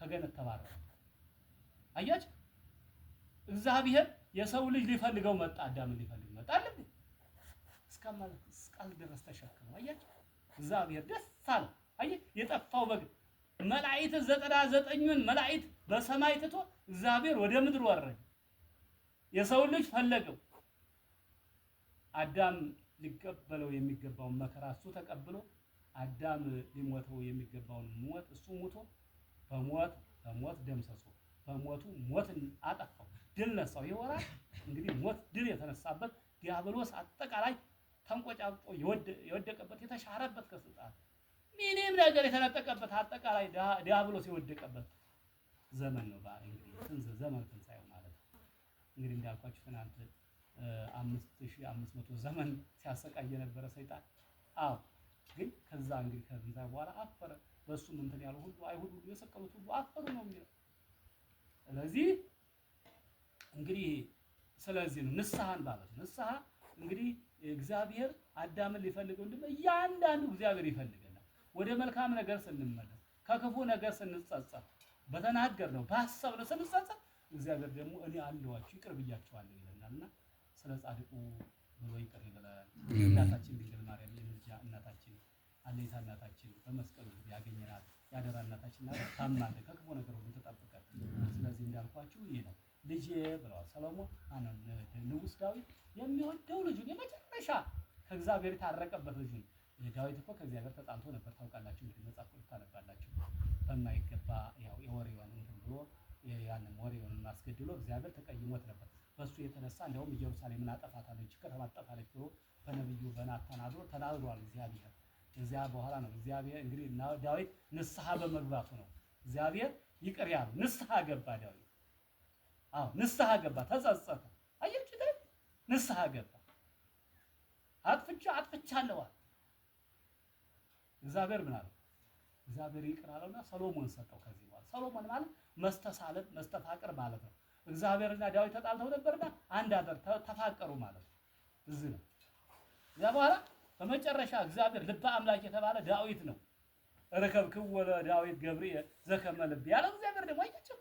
ከገነት ተባረረ። አያችሁ እግዚአብሔር የሰው ልጅ ሊፈልገው መጣ። አዳምን ሊፈልግ መጣ አይደል? እስከማለት እስቃል ድረስ ተሸከመው። አያችሁ እግዚአብሔር ደስ አለው። አየህ የጠፋው በግ መላእክት 99ን መላእክት በሰማይ ትቶ እግዚአብሔር ወደ ምድር ወረደ። የሰው ልጅ ፈለገው። አዳም ሊቀበለው የሚገባውን መከራ እሱ ተቀብሎ አዳም ሊሞተው የሚገባውን ሞት እሱ ሞቶ በሞት ደምሰሶ በሞቱ ሞትን አጠፋው፣ ድል ነሳው። ይወራል እንግዲህ ሞት ድል የተነሳበት ዲያብሎስ አጠቃላይ ተንቆጫቆ የወደቀበት የተሻረበት ከስልጣን ምንም ነገር የተነጠቀበት አጠቃላይ ዲያብሎስ የወደቀበት ዘመን ነው። እንግዲህ ዘመን ትንሣኤው ማለት ነው። እንግዲህ እንዳልኳችሁ ትናንት 5500 ዘመን ሲያሰቃይ የነበረ ሰይጣን ግን ከዛ እንግዲህ ከዛ በኋላ አፈረ። በሱም እንትን ያለው ሁሉ አይሁድ ሁሉ የሰቀሉት ሁሉ አፈሩ ነው የሚለው። ስለዚህ እንግዲህ ስለዚህ ነው ንስሐን ማለት ነው። ንስሐ እንግዲህ እግዚአብሔር አዳምን ሊፈልገው እንደሆነ እያንዳንዱ እግዚአብሔር ይፈልገናል። ወደ መልካም ነገር ስንመለስ፣ ከክፉ ነገር ስንጸጸት፣ በተናገርነው ባሰብነው ስንጸጸት እግዚአብሔር ደግሞ እኔ አለዋችሁ ይቅር ብያችኋለሁ ይለናልና ስለ ጻድቁ ብሎ ይቅር ይበላል። እናታችን ድንግል ማርያም የልጅ እናታችን አለይታ እናታችን በመስቀሉ ያገኘናት ያደራ እናታችን ናት። ታማለች፣ ከክፉ ነገር ሁሉ ተጠብቀን። ስለዚህ እንዳልኳችሁ ይሄ ነው ልጄ ብለዋል ሰሎሞን ንጉሥ ዳዊት የሚወደው ልጁን የመጨረሻ ከእግዚአብሔር የታረቀበት ልጁን። ዳዊት እኮ ከእግዚአብሔር ተጣልቶ ነበር ታውቃላችሁ። እንግዲህ መጽሐፍ ቅዱስ ታነባላችሁ። በማይገባ ያው የወሬውን እንትን ብሎ ያንን ወሬውን ማስገድሎ እግዚአብሔር ተቀይሞት ነበር። በሱ የተነሳ እንደውም ኢየሩሳሌምን አጠፋታለች፣ ከተማ አጠፋታለች ብሎ በነብዩ በናታን አድሮ ተናግሯል እግዚአብሔር። እዚያ በኋላ ነው እግዚአብሔር እንግዲህ ዳዊት ንስሐ በመግባቱ ነው እግዚአብሔር ይቅር ያለው። ንስሐ ገባ ዳዊት። ንስሐ ገባ፣ ተጸጸተ። አያችሁ ዳዊት ንስሐ ገባ። አጥፍቻለሁ። እግዚአብሔር ምን አለው? እግዚአብሔር ይቅር አለውና ሰሎሞን ሰጠው። ከዚህ በኋላ ሰሎሞን ማለት መስተሳለብ መስተፋቅር ማለት ነው። እግዚአብሔርና ዳዊት ተጣልተው ነበርና አንድ አደር ተፋቀሩ ማለት ነው። እዚህ ነው። እዚያ በኋላ በመጨረሻ እግዚአብሔር ልበ አምላክ የተባለ ዳዊት ነው። ረከብክዎ ለዳዊት ገብርኤል ዘከመ ልብ ያለው እግዚአብሔር ደግሞ አያችሁ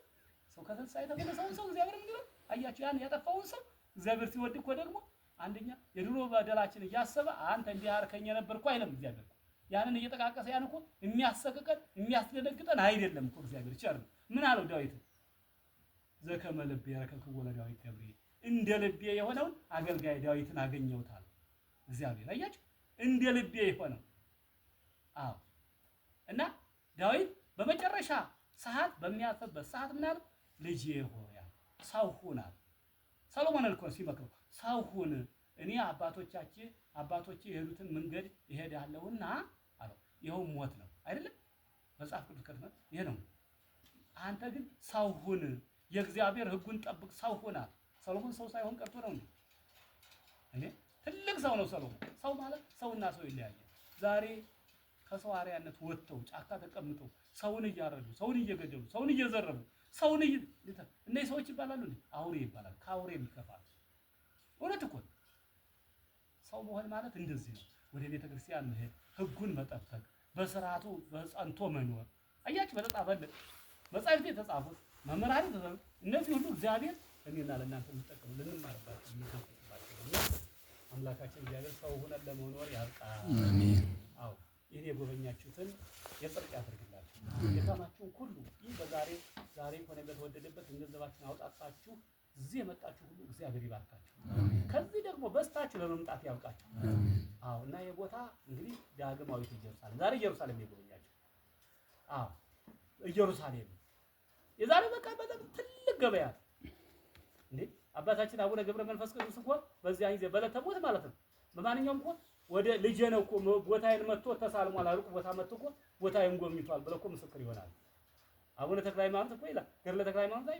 ሰው ከተንሳይ የተመለሰውን ሰው እግዚአብሔር ምን ይላል? አያችሁ ያን ያጠፋውን ሰው እግዚአብሔር ሲወድ እኮ ደግሞ አንደኛ የድሮ በደላችን እያሰበ አንተ እንዲህ አርከኝ የነበርኩ አይልም እግዚአብሔር። ያንን እየተቃቀሰ ያን እኮ የሚያሰቅቀን የሚያስደነግጠን አይደለም እኮ እግዚአብሔር ቸር ነው። ምን አለው ዳዊት? ዘከመ ልቤ ረከብክዎ ለዳዊት ገብርኤል እንደ ልቤ የሆነውን አገልጋይ ዳዊትን አገኘውታል እግዚአብሔር። አያችሁ እንደ ልቤ የሆነው እና ዳዊት በመጨረሻ ሰዓት በሚያልፍበት ሰዓት ምን አለው? ልጄ ሆይ ሰው ሁን አለ። ሰሎሞን እኮ ሲመክረው ሰው ሁን፣ እኔ አባቶቼ የሄዱትን መንገድ እሄዳለሁና አለው። ይኸው ሞት ነው አይደለም? መጽሐፍ ቅዱስ ከተመ ይሄ ነው። አንተ ግን ሰው ሁን፣ የእግዚአብሔር ሕጉን ጠብቅ፣ ሰው ሁን አለ። ሰሎሞን ሰው ሳይሆን ቀርቶ ነው እንዴ? እኔ ትልቅ ሰው ነው ሰሎሞን። ሰው ማለት ሰውና ሰው ይለያያል። ዛሬ ከሰው አርያነት ወጥተው ጫካ ተቀምጠው ሰውን እያረዱ፣ ሰውን እየገደሉ፣ ሰውን እየዘረቡ፣ ሰውን እነዚህ ሰዎች ይባላሉ እንዴ? አውሬ ይባላል። ከአውሬ የሚከፋል። እውነት እኮ ሰው መሆን ማለት እንደዚህ ነው። ወደ ቤተ ክርስቲያን መሄድ፣ ሕጉን መጠበቅ፣ በስርዓቱ በጸንቶ መኖር። አያችሁ በተጻፈልን መጻሕፍት የተጻፉት መምህራን እነዚህ ሁሉ እግዚአብሔር እኔና ለእናንተ እንጠቀሙ ልንማርባቸው የሚገባቸው አምላካችን እግዚአብሔር ሰው ሆነን ለመኖር ያብቃን። አሜን። ይህን የጎበኛችሁትን የጽድቅ ያድርግላችሁ። የሰማችሁን ሁሉ ይህ ዛሬ ሆነ በተወደደበት ገንዘባችሁን አውጣጣችሁ እዚህ የመጣችሁ ሁሉ እግዚአብሔር ይባርካችሁ። ከዚህ ደግሞ በስታችሁ ለመምጣት ያብቃችሁ። እና የቦታ እንግዲህ ዳግማዊት ኢየሩሳሌም ዛሬ ኢየሩሳሌም የጎበኛችሁ ኢየሩሳሌም የዛሬ በቃ በጣም ትልቅ ገበያ እንዴ! አባታችን አቡነ ገብረ መንፈስ ቅዱስ እኮ በዚያ ጊዜ በዕለተ ሞት ማለት ነው በማንኛውም እኮ ወደ ልጄ ነው እኮ ቦታዬን መጥቶ ተሳልሟል፣ ሩቅ ቦታ መጥቶ እኮ ቦታዬን ጎብኝቷል ብለው እኮ ምስክር ይሆናል። አቡነ ተክለ ሃይማኖት እኮ ይላል ገድለ ተክለ ሃይማኖት ላይ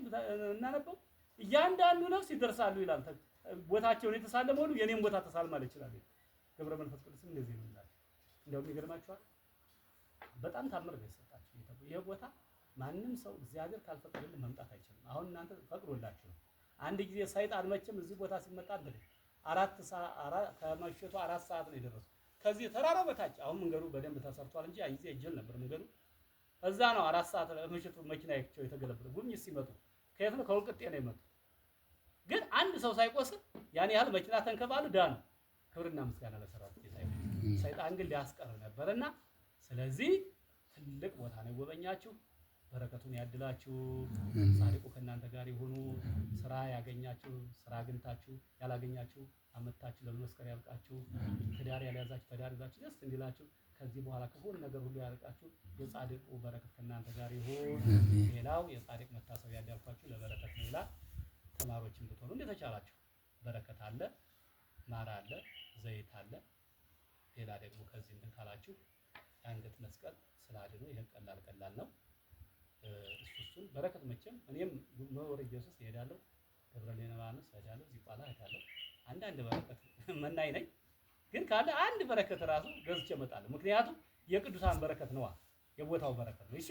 እናነበው እያንዳንዱ ነፍስ ይደርሳሉ ይላል። ቦታቸውን የተሳለመ ሁሉ የኔም ቦታ ተሳልማል ይችላል። ገብረ መንፈስ ቅዱስም እንደዚህ ነው ይላል። እንደውም ይገርማችኋል በጣም ታምር ነው የሰጣችሁ። ይሄ ቦታ ማንም ሰው እግዚአብሔር ካልፈቀደልን መምጣት አይችልም። አሁን እናንተ ፈቅዶላችሁ ነው። አንድ ጊዜ ሰይጣን መቼም እዚህ ቦታ ሲመጣ ከመሸቱ 4 ሰዓት ነው የደረሰው። ከዚህ ተራራው በታች አሁን መንገዱ በደንብ ተሰርቷል እንጂ ያ ጊዜ እጅል ነበር መንገዱ። እዛ ነው 4 ሰዓት ምሽቱ መኪናቸው የተገለበጠ። ጉብኝት ሲመጡ ከየት ነው? ከወልቅጤ ነው የመጡት። ግን አንድ ሰው ሳይቆስል ያን ያህል መኪና ተንከባሉ ዳኑ። ክብርና ምስጋና ለሰራዊት ጌታ ይሁን። ሰይጣን ግን ሊያስቀር ነበርና ስለዚህ ትልቅ ቦታ ነው የጎበኛችሁ። በረከቱን ያድላችሁ። ጻድቁ ከእናንተ ጋር ይሁኑ። ስራ ያገኛችሁ ስራ አግኝታችሁ ያላገኛችሁ አመታችሁ ለመመስከር ያብቃችሁ። ትዳር ያልያዛችሁ ትዳር ይዛችሁ ደስ እንዲላችሁ ከዚህ በኋላ ከሁሉ ነገር ሁሉ ያርቃችሁ። የጻድቁ በረከት ከእናንተ ጋር ይሁን። ሌላው የጻድቅ መታሰቢያ ያልኳችሁ ለበረከት ነው ይላል። ተማሪዎችን ብትሆኑ እንደተቻላችሁ በረከት አለ፣ ማር አለ፣ ዘይት አለ። ሌላ ደግሞ ከዚህ እንትን ካላችሁ የአንገት መስቀል ስላድኖ ይሄን ቀላል ነው። እሱን በረከት መቼም እኔም መወረ ኢየሱስ እሄዳለሁ፣ ደብረ ሊባኖስ እሄዳለሁ፣ ዚቋላ እሄዳለሁ። አንዳንድ በረከት መናይ ነኝ፣ ግን ካለ አንድ በረከት ራሱ ገዝቼ እመጣለሁ። ምክንያቱም የቅዱሳን በረከት ነዋ፣ የቦታው በረከት ነው። እሺ